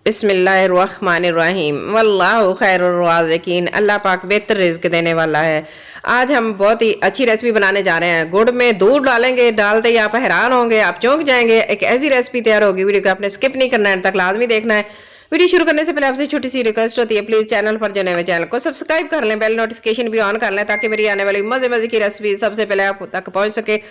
बिस्मिल्लाहिर्रहमानिर्रहीम वल्लाहु खैरुर राज़िकीन। अल्लाह पाक बेहतर रिज़्क देने वाला है। आज हम बहुत ही अच्छी रेसिपी बनाने जा रहे हैं। गुड़ में दूध डालेंगे, डालते ही आप हैरान होंगे, आप चौंक जाएंगे। एक ऐसी रेसिपी तैयार होगी, वीडियो को आपने स्किप नहीं करना है, तक लाजमी देखना है। वीडियो शुरू करने से पहले आपसे छोटी सी रिक्वेस्ट होती है, प्लीज चैनल पर जो नए चैनल को सब्सक्राइब कर लें, बेल नोटिफिकेशन भी ऑन कर लें ताकि मेरी आने वाली मजे मजे की रेसिपी सबसे पहले आप तक पहुंच सके।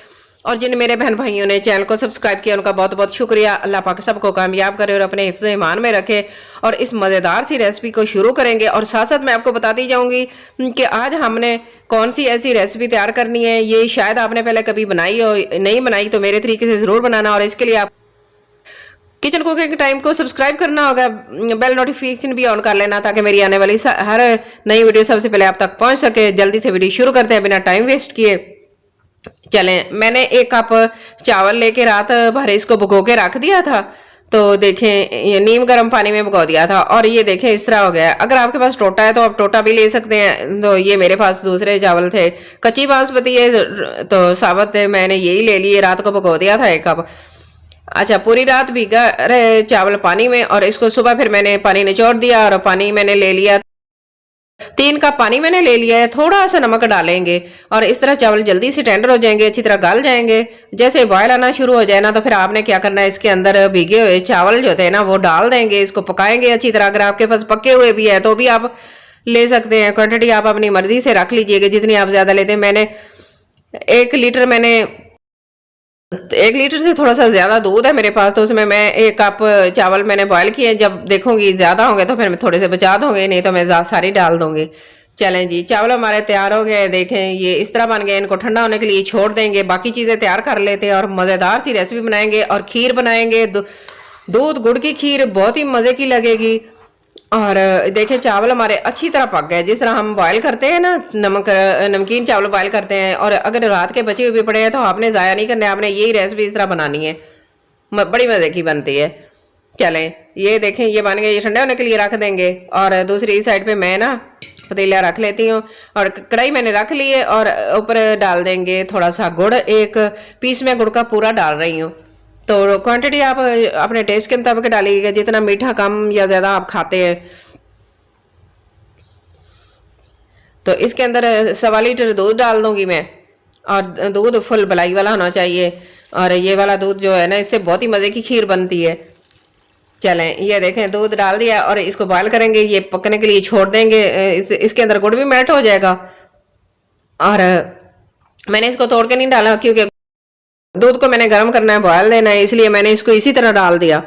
और जिन मेरे बहन भाइयों ने चैनल को सब्सक्राइब किया उनका बहुत बहुत शुक्रिया। अल्लाह पाक सबको कामयाब करे और अपने हिफ्ज़ ईमान में रखे। और इस मज़ेदार सी रेसिपी को शुरू करेंगे और साथ साथ मैं आपको बताती जाऊंगी कि आज हमने कौन सी ऐसी रेसिपी तैयार करनी है। ये शायद आपने पहले कभी बनाई हो, नहीं बनाई तो मेरे तरीके से ज़रूर बनाना। और इसके लिए आप किचन कुकिंग टाइम को सब्सक्राइब करना होगा, बेल नोटिफिकेशन भी ऑन कर लेना ताकि मेरी आने वाली हर नई वीडियो सबसे पहले आप तक पहुंच सके। जल्दी से वीडियो शुरू करते हैं बिना टाइम वेस्ट किए। चलें, मैंने 1 कप चावल लेके रात भर इसको भिगो के रख दिया था। तो देखें, ये नीम गर्म पानी में भिगो दिया था और ये देखें इस तरह हो गया। अगर आपके पास टोटा है तो आप टोटा भी ले सकते हैं। तो ये मेरे पास दूसरे चावल थे, कच्ची बासमती है तो साबुत थे, मैंने यही ले लिए। रात को भिगो दिया था 1 कप। अच्छा, पूरी रात भीगा रहे चावल पानी में और इसको सुबह फिर मैंने पानी निचोड़ दिया और पानी मैंने ले लिया। 3 कप पानी मैंने ले लिया है। थोड़ा सा नमक डालेंगे और इस तरह चावल जल्दी से टेंडर हो जाएंगे, अच्छी तरह गल जाएंगे। जैसे बॉयल आना शुरू हो जाए ना तो फिर आपने क्या करना है, इसके अंदर भीगे हुए चावल जो थे ना वो डाल देंगे। इसको पकाएंगे अच्छी तरह। अगर आपके पास पके हुए भी है तो भी आप ले सकते हैं। क्वांटिटी आप अपनी मर्जी से रख लीजिएगा जितनी आप ज्यादा लेते हैं। मैंने 1 लीटर से थोड़ा सा ज्यादा दूध है मेरे पास, तो उसमें मैं 1 कप चावल मैंने बॉयल किए। जब देखूंगी ज्यादा होंगे तो फिर मैं थोड़े से बचा दूंगी, नहीं तो मैं सारी डाल दूंगी। चलें जी, चावल हमारे तैयार हो गए। देखें ये इस तरह बन गए। इनको ठंडा होने के लिए छोड़ देंगे, बाकी चीजें तैयार कर लेते हैं और मजेदार सी रेसिपी बनाएंगे और खीर बनाएंगे। दूध गुड़ की खीर बहुत ही मजे की लगेगी। और देखिए चावल हमारे अच्छी तरह पक गए, जिस तरह हम बॉयल करते हैं ना, नमकीन चावल बॉयल करते हैं। और अगर रात के बचे हुए पड़े हैं तो आपने ज़ाया नहीं करना है, आपने यही रेसिपी इस तरह बनानी है, बड़ी मज़े की बनती है। चलें, ये देखें ये बन गए, ये ठंडे होने के लिए रख देंगे। और दूसरी साइड पे मैं ना पतीला रख लेती हूँ और कढ़ाई मैंने रख ली है और ऊपर डाल देंगे थोड़ा सा गुड़। 1 पीस में गुड़ का पूरा डाल रही हूँ। तो क्वांटिटी आप अपने टेस्ट के मुताबिक डालिएगा, जितना मीठा कम या ज़्यादा आप खाते हैं। तो इसके अंदर 1.25 लीटर दूध डाल दूंगी मैं। और दूध फुल मलाई वाला होना चाहिए। और ये वाला दूध जो है ना, इससे बहुत ही मज़े की खीर बनती है। चलें, ये देखें दूध डाल दिया और इसको बॉयल करेंगे, ये पकने के लिए छोड़ देंगे। इसके अंदर गुड़ भी मेल्ट हो जाएगा। और मैंने इसको तोड़ के नहीं डाला क्योंकि दूध को मैंने गर्म करना है, बॉयल देना है, इसलिए मैंने इसको इसी तरह डाल दिया।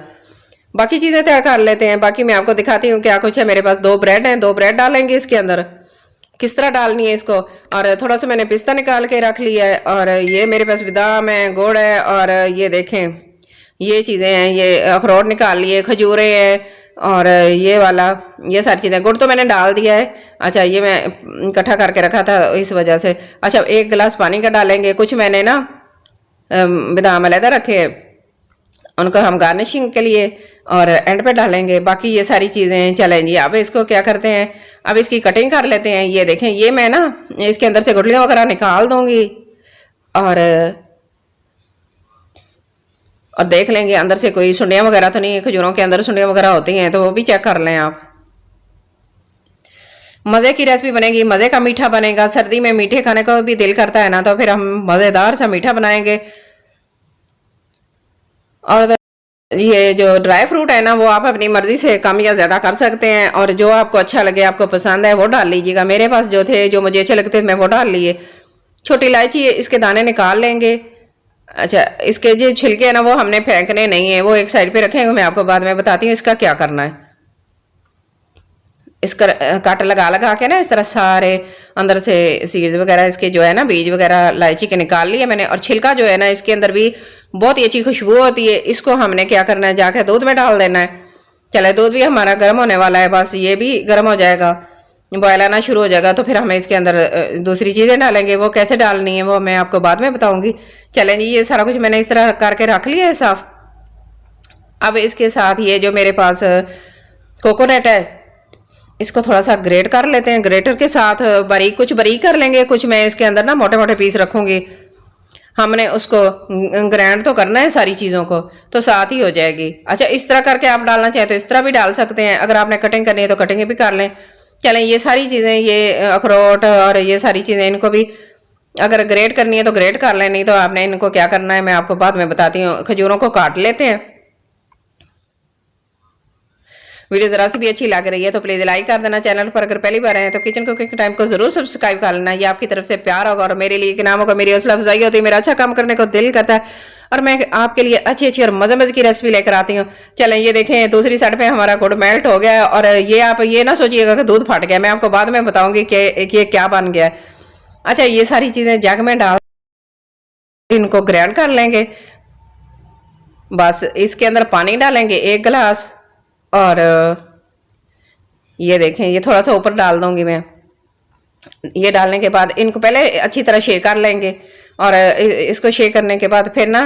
बाकी चीज़ें तैयार कर लेते हैं। बाकी मैं आपको दिखाती हूँ क्या कुछ है। मेरे पास 2 ब्रेड हैं, 2 ब्रेड डालेंगे इसके अंदर। किस तरह डालनी है इसको। और थोड़ा सा मैंने पिस्ता निकाल के रख लिया है। और ये मेरे पास बादाम है, गुड़ है और ये देखें ये चीज़ें हैं। ये अखरोट निकाल लिए, खजूरें हैं और ये वाला, ये सारी चीज़ें। गुड़ तो मैंने डाल दिया है। अच्छा, ये मैं इकट्ठा करके रखा था इस वजह से। अच्छा, 1 गिलास पानी का डालेंगे। कुछ मैंने ना बादाम अलहदा रखे हैं, उनको हम गार्निशिंग के लिए और एंड पे डालेंगे। बाकी ये सारी चीज़ें। चलें जी, अब इसको क्या करते हैं, अब इसकी कटिंग कर लेते हैं। ये देखें, ये मैं ना इसके अंदर से गुठलियाँ वगैरह निकाल दूंगी और देख लेंगे अंदर से कोई सुंडियाँ वगैरह तो नहीं है। खजूरों के अंदर सुंडियाँ वगैरह होती हैं तो वो भी चेक कर लें आप। मज़े की रेसिपी बनेगी, मज़े का मीठा बनेगा। सर्दी में मीठे खाने का भी दिल करता है ना, तो फिर हम मज़ेदार सा मीठा बनाएंगे। और ये जो ड्राई फ्रूट है ना, वो आप अपनी मर्जी से कम या ज़्यादा कर सकते हैं और जो आपको अच्छा लगे, आपको पसंद है वो डाल लीजिएगा। मेरे पास जो थे, जो मुझे अच्छे लगते थे, मैं वो डाल लिए। छोटी इलायची है, इसके दाने निकाल लेंगे। अच्छा, इसके जो छिलके हैं ना वो हमने फेंकने नहीं है, वो एक साइड पे रखेंगे। मैं आपको बाद में बताती हूँ इसका क्या करना है। इसका कट लगा लगा के ना इस तरह सारे अंदर से सीड्स वगैरह, इसके जो है ना बीज वगैरह इलायची के निकाल लिए मैंने। और छिलका जो है ना, इसके अंदर भी बहुत ही अच्छी खुशबू होती है। इसको हमने क्या करना है, जाके दूध में डाल देना है। चले, दूध भी हमारा गर्म होने वाला है, बस ये भी गर्म हो जाएगा, बॉयल आना शुरू हो जाएगा। तो फिर हमें इसके अंदर दूसरी चीज़ें डालेंगे। वो कैसे डालनी है वो मैं आपको बाद में बताऊँगी। चलें जी, ये सारा कुछ मैंने इस तरह करके रख लिया है साफ। अब इसके साथ ये जो मेरे पास कोकोनट है, इसको थोड़ा सा ग्रेट कर लेते हैं। ग्रेटर के साथ बारीक, कुछ बारीक कर लेंगे, कुछ मैं इसके अंदर ना मोटे मोटे पीस रखूंगी। हमने उसको ग्राइंड तो करना है सारी चीज़ों को, तो साथ ही हो जाएगी। अच्छा, इस तरह करके आप डालना चाहें तो इस तरह भी डाल सकते हैं, अगर आपने कटिंग करनी है तो कटिंग भी कर लें। चलें, ये सारी चीज़ें, ये अखरोट और ये सारी चीज़ें, इनको भी अगर ग्रेट करनी है तो ग्रेट कर लें, नहीं तो आपने इनको क्या करना है मैं आपको बाद में बताती हूँ। खजूरों को काट लेते हैं। वीडियो ज़रा सी भी अच्छी लग रही है तो प्लीज़ लाइक कर देना। चैनल पर अगर पहली बार आए तो किचन कुकिंग टाइम को जरूर सब्सक्राइब कर लेना, ये आपकी तरफ से प्यार होगा और मेरे लिए नाम होगा, मेरी हौसला अफजाई होती है, मेरा अच्छा काम करने को दिल करता है और मैं आपके लिए अच्छी अच्छी और मज़े मज़े की रेसिपी लेकर आती हूँ। चलें, ये देखें दूसरी साइड पे हमारा गुड़ मेल्ट हो गया है और ये आप ये ना सोचिएगा कि दूध फट गया, मैं आपको बाद में बताऊंगी कि ये क्या बन गया है। अच्छा, ये सारी चीज़ें जग में डाल इनको ग्राइंड कर लेंगे। बस इसके अंदर पानी डालेंगे 1 गिलास और ये देखें ये थोड़ा सा ऊपर डाल दूंगी मैं। ये डालने के बाद इनको पहले अच्छी तरह शेक कर लेंगे और इसको शेक करने के बाद फिर ना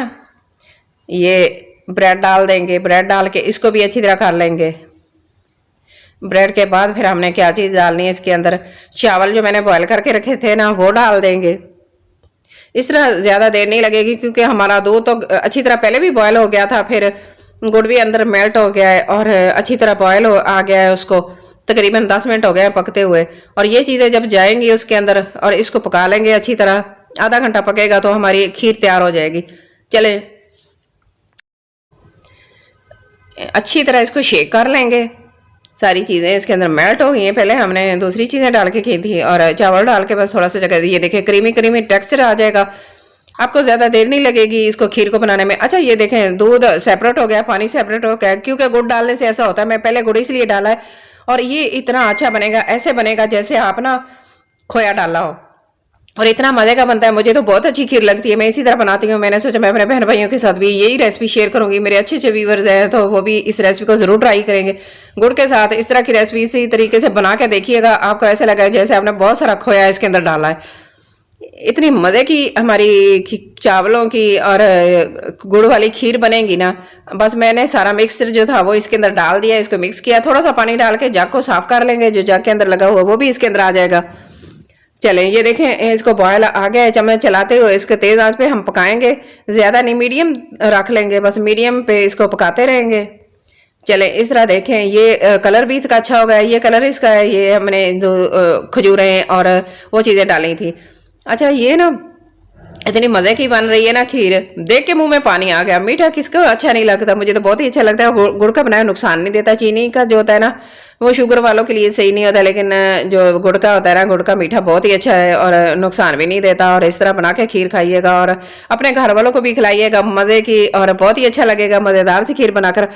ये ब्रेड डाल देंगे। ब्रेड डाल के इसको भी अच्छी तरह कर लेंगे। ब्रेड के बाद फिर हमने क्या चीज़ डालनी है इसके अंदर, चावल जो मैंने बॉयल करके रखे थे ना वो डाल देंगे। इस तरह ज़्यादा देर नहीं लगेगी क्योंकि हमारा दूध तो अच्छी तरह पहले भी बॉयल हो गया था, फिर गुड़ भी अंदर मेल्ट हो गया है और अच्छी तरह बॉयल आ गया है। उसको तकरीबन 10 मिनट हो गए हैं पकते हुए और ये चीज़ें जब जाएंगी उसके अंदर और इसको पका लेंगे अच्छी तरह, आधा घंटा पकेगा तो हमारी खीर तैयार हो जाएगी। चलें, अच्छी तरह इसको शेक कर लेंगे। सारी चीज़ें इसके अंदर मेल्ट हो गई हैं। पहले हमने दूसरी चीज़ें डाल के की थी और चावल डाल के बस थोड़ा सा जगह ये देखिए क्रीमी क्रीमी टेक्सचर आ जाएगा। आपको ज़्यादा देर नहीं लगेगी इसको खीर को बनाने में। अच्छा, ये देखें दूध सेपरेट हो गया, पानी सेपरेट हो गया, क्योंकि गुड़ डालने से ऐसा होता है। मैं पहले गुड़ इसलिए डाला है और ये इतना अच्छा बनेगा, ऐसे बनेगा जैसे आप ना खोया डाला हो और इतना मज़े का बनता है। मुझे तो बहुत अच्छी खीर लगती है, मैं इसी तरह बनाती हूँ। मैंने सोचा मैं अपने बहन भाइयों के साथ भी यही रेसिपी शेयर करूँगी। मेरे अच्छे अच्छे व्यूवर्स हैं तो वो भी इस रेसिपी को ज़रूर ट्राई करेंगे। गुड़ के साथ इस तरह की रेसिपी इसी तरीके से बना के देखिएगा, आपको ऐसा लगा जैसे आपने बहुत सारा खोया इसके अंदर डाला है। इतनी मज़े की हमारी चावलों की और गुड़ वाली खीर बनेगी ना। बस मैंने सारा मिक्सचर जो था वो इसके अंदर डाल दिया, इसको मिक्स किया, थोड़ा सा पानी डाल के जग को साफ कर लेंगे, जो जग के अंदर लगा हुआ वो भी इसके अंदर आ जाएगा। चलें, ये देखें इसको बॉयल आ गया है। चम्मच चलाते हुए इसको तेज़ आंच पे हम पकाएंगे, ज़्यादा नहीं मीडियम रख लेंगे, बस मीडियम पे इसको पकाते रहेंगे। चलें, इस तरह देखें ये कलर भी इसका अच्छा हो गया। ये कलर इसका है, ये हमने जो खजूरें और वो चीज़ें डाली थी। अच्छा, ये ना इतनी मज़े की बन रही है ना खीर, देख के मुंह में पानी आ गया। मीठा किसको अच्छा नहीं लगता, मुझे तो बहुत ही अच्छा लगता है। गुड़ का बनाया नुकसान नहीं देता। चीनी का जो होता है ना वो शुगर वालों के लिए सही नहीं होता, लेकिन जो गुड़ का होता है ना, गुड़ का मीठा बहुत ही अच्छा है और नुकसान भी नहीं देता। और इस तरह बना के खीर खाइएगा और अपने घर वालों को भी खिलाइएगा मज़े की, और बहुत ही अच्छा लगेगा मज़ेदार सी खीर बनाकर।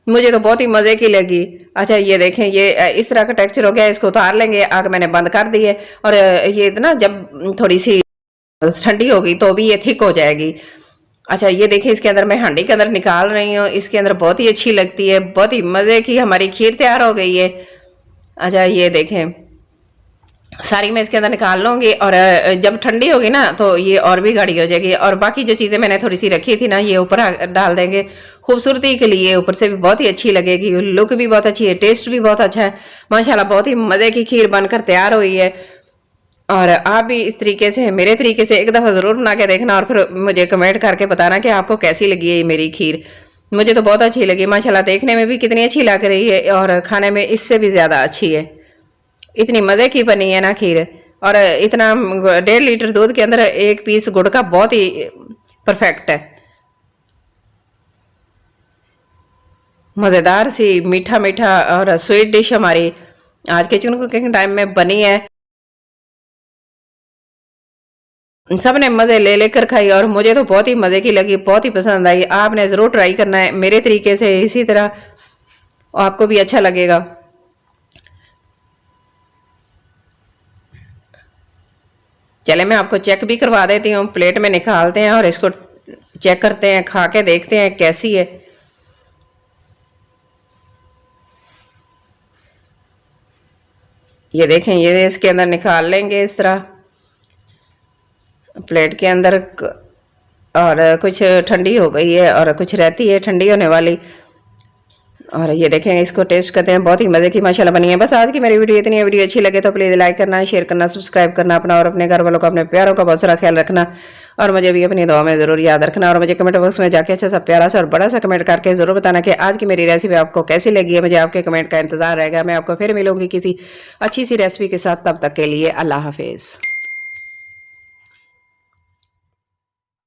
मुझे तो बहुत ही मज़े की लगी। अच्छा, ये देखें ये इस तरह का टेक्सचर हो गया, इसको उतार लेंगे। आग मैंने बंद कर दी है और ये ना जब थोड़ी सी ठंडी होगी तो भी ये थिक हो जाएगी। अच्छा, ये देखिए इसके अंदर मैं हांडी के अंदर निकाल रही हूँ, इसके अंदर बहुत ही अच्छी लगती है, बहुत ही मज़े की हमारी खीर तैयार हो गई है। अच्छा, ये देखें सारी मैं इसके अंदर निकाल लूँगी और जब ठंडी होगी ना तो ये और भी गाढ़ी हो जाएगी। और बाकी जो चीज़ें मैंने थोड़ी सी रखी थी ना ये ऊपर डाल देंगे खूबसूरती के लिए, ऊपर से भी बहुत ही अच्छी लगेगी, लुक भी बहुत अच्छी है, टेस्ट भी बहुत अच्छा है। माशाल्लाह बहुत ही मज़े की खीर बनकर तैयार हुई है। और आप भी इस तरीके से मेरे तरीके से एक दफ़ा ज़रूर बना के देखना और फिर मुझे कमेंट करके बताना कि आपको कैसी लगी है ये मेरी खीर। मुझे तो बहुत अच्छी लगी माशाल्लाह, देखने में भी कितनी अच्छी लग रही है और खाने में इससे भी ज़्यादा अच्छी है। इतनी मज़े की बनी है ना खीर, और इतना 1.5 लीटर दूध के अंदर एक पीस गुड़ का बहुत ही परफेक्ट है। मज़ेदार सी मीठा मीठा और स्वीट डिश हमारी आज किचन कुकिंग टाइम में बनी है। सब ने मज़े ले लेकर खाई और मुझे तो बहुत ही मज़े की लगी, बहुत ही पसंद आई। आपने ज़रूर ट्राई करना है मेरे तरीके से, इसी तरह आपको भी अच्छा लगेगा। चले, मैं आपको चेक भी करवा देती हूँ। प्लेट में निकालते हैं और इसको चेक करते हैं, खा के देखते हैं कैसी है। ये देखें, ये इसके अंदर निकाल लेंगे इस तरह प्लेट के अंदर। और कुछ ठंडी हो गई है और कुछ रहती है ठंडी होने वाली। और ये देखें, इसको टेस्ट करते हैं। बहुत ही मज़े की माशाल्लाह बनी है। बस आज की मेरी वीडियो इतनी है। वीडियो अच्छी लगे तो प्लीज़ लाइक करना, शेयर करना, सब्सक्राइब करना, अपना और अपने घर वालों का, अपने प्यारों का बहुत सारा ख्याल रखना और मुझे भी अपनी दुआ में ज़रूर याद रखना। और मुझे कमेंट बॉक्स में जाके अच्छा सा प्यारा सा और बड़ा सा कमेंट करके ज़रूर बताना कि आज की मेरी रेसिपी आपको कैसी लगी है। मुझे आपके कमेंट का इंतज़ार रहेगा। मैं आपको फिर मिलूंगी किसी अच्छी सी रेसिपी के साथ। तब तक के लिए अल्लाह हाफिज़।